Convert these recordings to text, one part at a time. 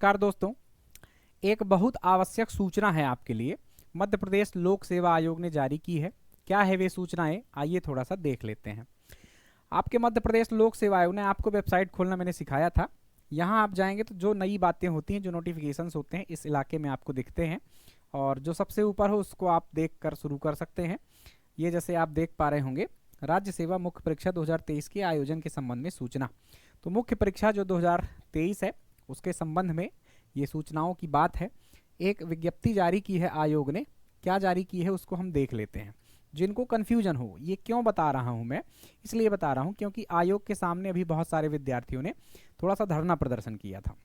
नमस्कार दोस्तों, एक बहुत आवश्यक सूचना है आपके लिए। मध्य प्रदेश लोक सेवा आयोग ने जारी की है। क्या है वे सूचनाएं, आइए थोड़ा सा देख लेते हैं। आपके मध्य प्रदेश लोक सेवा आयोग ने आपको वेबसाइट खोलना मैंने सिखाया था। यहाँ आप जाएंगे तो जो नई बातें होती हैं, जो नोटिफिकेशंस होते हैं इस इलाके में आपको दिखते हैं, और जो सबसे ऊपर हो उसको आप देख कर शुरू कर सकते हैं। ये जैसे आप देख पा रहे होंगे, राज्य सेवा मुख्य परीक्षा 2023 के आयोजन के संबंध में सूचना। तो मुख्य परीक्षा जो 2023 है उसके संबंध में ये सूचनाओं की बात है। एक विज्ञप्ति जारी की है आयोग ने। क्या जारी की है उसको हम देख लेते हैं। जिनको कन्फ्यूजन हो, ये क्यों बता रहा हूँ मैं, इसलिए बता रहा हूँ क्योंकि आयोग के सामने अभी बहुत सारे विद्यार्थियों ने थोड़ा सा धरना प्रदर्शन किया था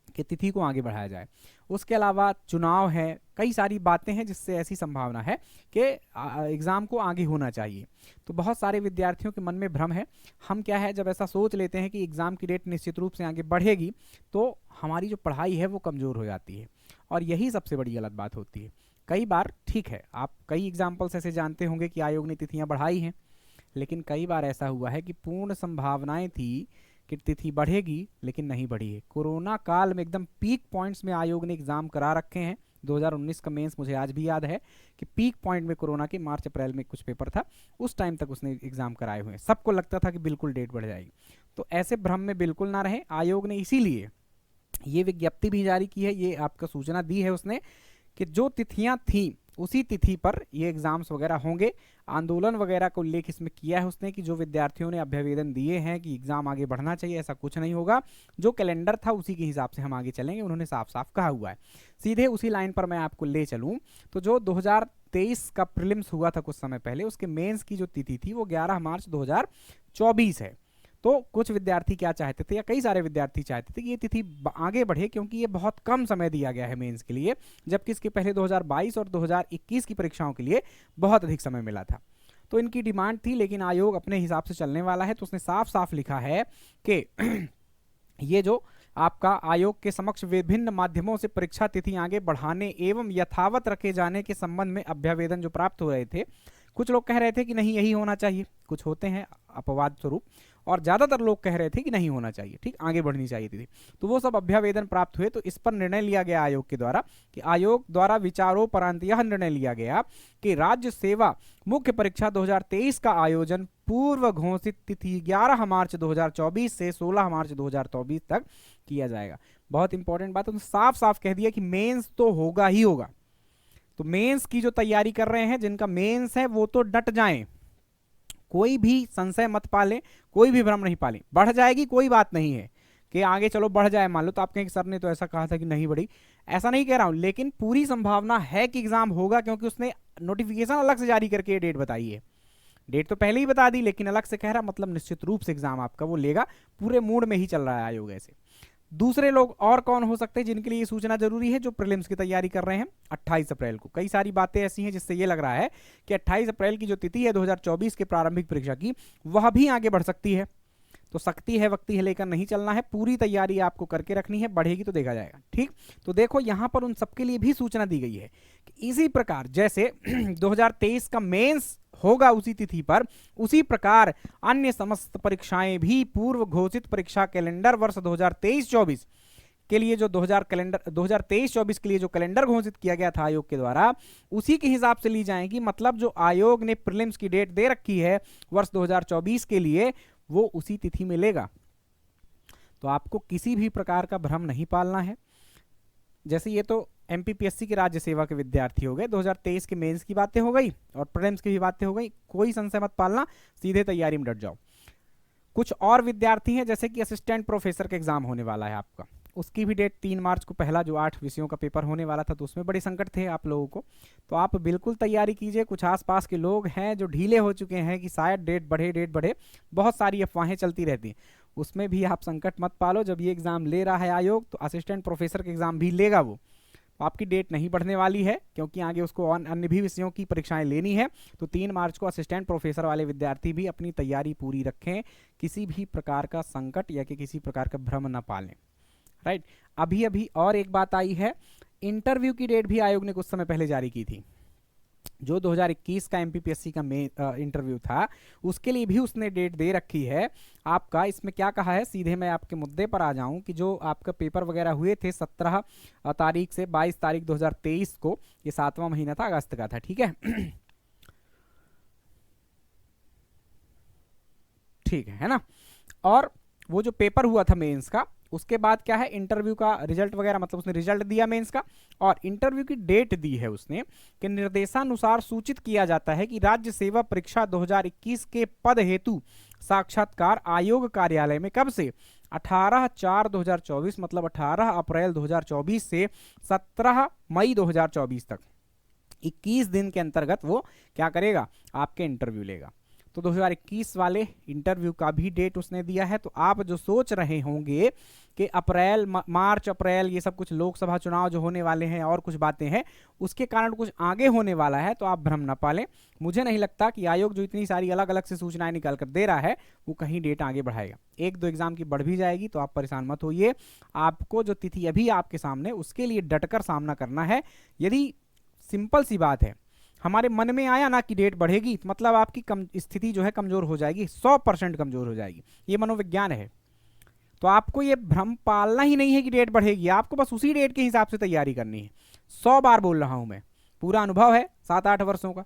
कि तिथि को आगे बढ़ाया जाए। उसके अलावा चुनाव है, कई सारी बातें हैं जिससे ऐसी संभावना है कि एग्ज़ाम को आगे होना चाहिए। तो बहुत सारे विद्यार्थियों के मन में भ्रम है। हम क्या है, जब ऐसा सोच लेते हैं कि एग्ज़ाम की डेट निश्चित रूप से आगे बढ़ेगी तो हमारी जो पढ़ाई है वो कमज़ोर हो जाती है, और यही सबसे बड़ी गलत बात होती है। कई बार ठीक है, आप कई एग्जाम्पल्स ऐसे जानते होंगे कि आयोग ने तिथियाँ बढ़ाई हैं, लेकिन कई बार ऐसा हुआ है कि पूर्ण संभावनाएं थी कि तिथि बढ़ेगी लेकिन नहीं बढ़ी है। कोरोना काल में एकदम पीक पॉइंट्स में आयोग ने एग्ज़ाम करा रखे हैं। 2019 का मेंस मुझे आज भी याद है कि पीक पॉइंट में कोरोना के मार्च अप्रैल में कुछ पेपर था, उस टाइम तक उसने एग्ज़ाम कराए हुए हैं। सबको लगता था कि बिल्कुल डेट बढ़ जाएगी। तो ऐसे भ्रम में बिल्कुल ना रहे। आयोग ने इसीलिए ये विज्ञप्ति भी जारी की है, ये आपका सूचना दी है उसने कि जो तिथियां थी उसी तिथि पर ये एग्जाम्स वगैरह होंगे। आंदोलन वगैरह को उल्लेख इसमें किया है उसने कि जो विद्यार्थियों ने अभ्यवेदन दिए हैं कि एग्जाम आगे बढ़ना चाहिए, ऐसा कुछ नहीं होगा। जो कैलेंडर था उसी के हिसाब से हम आगे चलेंगे, उन्होंने साफ साफ कहा हुआ है। सीधे उसी लाइन पर मैं आपको ले चलूँ तो जो 2023 का प्रीलिम्स हुआ था कुछ समय पहले, उसके मेंस की जो तिथि थी वो 11 मार्च 2024 है। तो कुछ विद्यार्थी क्या चाहते थे, या कई सारे विद्यार्थी चाहते थे कि ये तिथि आगे बढ़े, क्योंकि ये बहुत कम समय दिया गया है मेंस के लिए, जबकि इसके पहले 2022 और 2021 की परीक्षाओं के लिए बहुत अधिक समय मिला था। तो इनकी डिमांड थी, लेकिन आयोग अपने हिसाब से चलने वाला है। तो उसने साफ साफ लिखा है कि ये जो आपका आयोग के समक्ष विभिन्न माध्यमों से परीक्षा तिथि आगे बढ़ाने एवं यथावत रखे जाने के संबंध में अभ्यवेदन जो प्राप्त हो रहे थे, कुछ लोग कह रहे थे कि नहीं यही होना चाहिए, कुछ होते हैं अपवाद स्वरूप, और ज़्यादातर लोग कह रहे थे कि नहीं होना चाहिए, ठीक आगे बढ़नी चाहिए थी। तो वो सब अभ्यवेदन प्राप्त हुए। तो इस पर निर्णय लिया गया आयोग के द्वारा कि आयोग द्वारा विचारोपरांत यह निर्णय लिया गया कि राज्य सेवा मुख्य परीक्षा 2023 का आयोजन पूर्व घोषित तिथि 11 मार्च 2024 से 16 मार्च 2024 तक किया जाएगा। बहुत इंपॉर्टेंट बात है, साफ साफ कह दिया कि मेंस तो होगा ही होगा। तो मेंस की जो तैयारी कर रहे हैं, जिनका मेंस है, वो तो डट जाएं, कोई भी संशय मत पालें, कोई भी भ्रम नहीं पालें। बढ़ जाएगी कोई बात नहीं है कि आगे चलो बढ़ जाए, मान लो तो आप कहेंगे सर ने तो ऐसा कहा था कि नहीं बढ़ी, ऐसा नहीं कह रहा हूं, लेकिन पूरी संभावना है कि एग्जाम होगा, क्योंकि उसने नोटिफिकेशन अलग से जारी करके ये डेट बताई है। डेट तो पहले ही बता दी, लेकिन अलग से कह रहा, मतलब निश्चित रूप से एग्जाम आपका वो लेगा। पूरे मूड में ही चल रहा है आयोग ऐसे। दूसरे लोग और कौन हो सकते हैं जिनके लिए ये सूचना जरूरी है? जो प्रीलिम्स की तैयारी कर रहे हैं 28 अप्रैल को। कई सारी बातें ऐसी हैं जिससे ये लग रहा है कि 28 अप्रैल की जो तिथि है 2024 के प्रारंभिक परीक्षा की, वह भी आगे बढ़ सकती है। तो सकती है वक्ती है लेकर नहीं चलना है, पूरी तैयारी आपको करके रखनी है, बढ़ेगी तो देखा जाएगा। ठीक, तो देखो यहां पर उन सबके लिए भी सूचना दी गई है कि इसी प्रकार जैसे 2023 का मेंस होगा उसी तिथि पर, उसी प्रकार अन्य समस्त परीक्षाएं भी पूर्व घोषित परीक्षा कैलेंडर वर्ष 2023-24 के लिए जो 2023-24 के लिए जो कैलेंडर घोषित किया गया था आयोग के द्वारा, उसी के हिसाब से ली जाएगी। मतलब जो आयोग ने प्रीलिम्स की डेट दे रखी है वर्ष 2024 के लिए, वो उसी तिथि में लेगा। तो आपको किसी भी प्रकार का भ्रम नहीं पालना है। जैसे ये तो एमपीपीएससी के राज्य सेवा के विद्यार्थी हो गए, 2023 के मेंस की बातें हो गई और प्रीलिम्स की भी बातें हो गई, कोई संशय मत पालना, सीधे तैयारी में डट जाओ। कुछ और विद्यार्थी हैं, जैसे कि असिस्टेंट प्रोफेसर का एग्जाम होने वाला है आपका, उसकी भी डेट 3 मार्च को, पहला जो 8 विषयों का पेपर होने वाला था, तो उसमें बड़े संकट थे आप लोगों को। तो आप बिल्कुल तैयारी कीजिए। कुछ आसपास के लोग हैं जो ढीले हो चुके हैं कि शायद डेट बढ़े, बहुत सारी अफवाहें चलती रहती हैं, उसमें भी आप संकट मत पालो। जब ये एग्जाम ले रहा है आयोग, तो असिस्टेंट प्रोफेसर का एग्जाम भी लेगा वो। आपकी डेट नहीं बढ़ने वाली है, क्योंकि आगे उसको अन्य भी विषयों की परीक्षाएं लेनी है। तो 3 मार्च को असिस्टेंट प्रोफेसर वाले विद्यार्थी भी अपनी तैयारी पूरी रखें, किसी भी प्रकार का संकट या कि किसी प्रकार का भ्रम न पालें। राइट, अभी और एक बात आई है, इंटरव्यू की डेट भी आयोग ने कुछ समय पहले जारी की थी। जो 2021 का एमपीपीएससी का इंटरव्यू था उसके लिए भी उसने डेट दे रखी है आपका। इसमें क्या कहा है, सीधे मैं आपके मुद्दे पर आ जाऊं कि जो आपका पेपर वगैरह हुए थे 17 तारीख से 22 तारीख 2023 को, ये 7वां महीना था, अगस्त का था, ठीक है। ठीक है ना। और वो जो पेपर हुआ था मेंस का, उसके बाद क्या है, इंटरव्यू का रिजल्ट वगैरह, मतलब उसने रिजल्ट दिया मेंस का और इंटरव्यू की डेट दी है उसने कि निर्देशानुसार सूचित किया जाता है कि राज्य सेवा परीक्षा 2021 के पद हेतु साक्षात्कार आयोग कार्यालय में कब से 18/4/2024 मतलब 18 अप्रैल 2024 से 17 मई 2024 तक 21 दिन के अंतर्गत वो क्या करेगा, आपके इंटरव्यू लेगा। तो 2021 वाले इंटरव्यू का भी डेट उसने दिया है। तो आप जो सोच रहे होंगे कि अप्रैल मार्च अप्रैल ये सब कुछ लोकसभा चुनाव जो होने वाले हैं और कुछ बातें हैं उसके कारण कुछ आगे होने वाला है, तो आप भ्रम न पालें। मुझे नहीं लगता कि आयोग जो इतनी सारी अलग अलग से सूचनाएं निकाल कर दे रहा है वो कहीं डेट आगे बढ़ाएगा। एक दो एग्जाम की बढ़ भी जाएगी तो आप परेशान मत होइए। आपको जो तिथि अभी आपके सामने उसके लिए डटकर सामना करना है। यदि सिंपल सी बात है, हमारे मन में आया ना कि डेट बढ़ेगी तो मतलब आपकी स्थिति जो है कमजोर हो जाएगी, 100% कमजोर हो जाएगी, ये मनोविज्ञान है। तो आपको ये भ्रम पालना ही नहीं है कि डेट बढ़ेगी, आपको बस उसी डेट के हिसाब से तैयारी करनी है। 100 बार बोल रहा हूं मैं, पूरा अनुभव है 7-8 वर्षों का,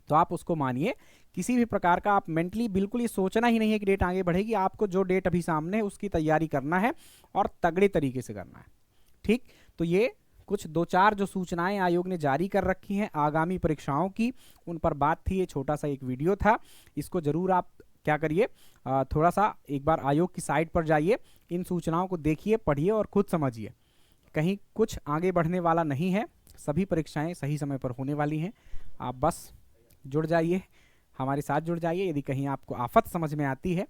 तो आप उसको मानिए। किसी भी प्रकार का आप मेंटली बिल्कुल ये सोचना ही नहीं है कि डेट आगे बढ़ेगी। आपको जो डेट अभी सामने है उसकी तैयारी करना है और तगड़े तरीके से करना है, ठीक। तो ये कुछ 2-4 जो सूचनाएं आयोग ने जारी कर रखी हैं आगामी परीक्षाओं की, उन पर बात थी। ये छोटा सा एक वीडियो था, इसको जरूर आप क्या करिए, थोड़ा सा एक बार आयोग की साइट पर जाइए, इन सूचनाओं को देखिए, पढ़िए और खुद समझिए। कहीं कुछ आगे बढ़ने वाला नहीं है, सभी परीक्षाएं सही समय पर होने वाली हैं। आप बस जुड़ जाइए, हमारे साथ जुड़ जाइए। यदि कहीं आपको आफत समझ में आती है,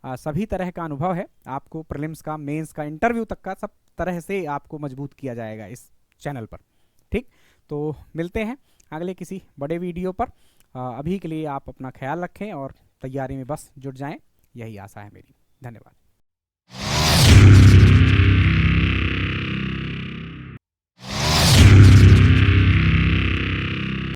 सभी तरह का अनुभव है आपको, प्रीलिम्स का, मेंस का, इंटरव्यू तक का, सब तरह से आपको मजबूत किया जाएगा इस चैनल पर, ठीक। तो मिलते हैं अगले किसी बड़े वीडियो पर। अभी के लिए आप अपना ख्याल रखें और तैयारी में बस जुट जाएं, यही आशा है मेरी। धन्यवाद।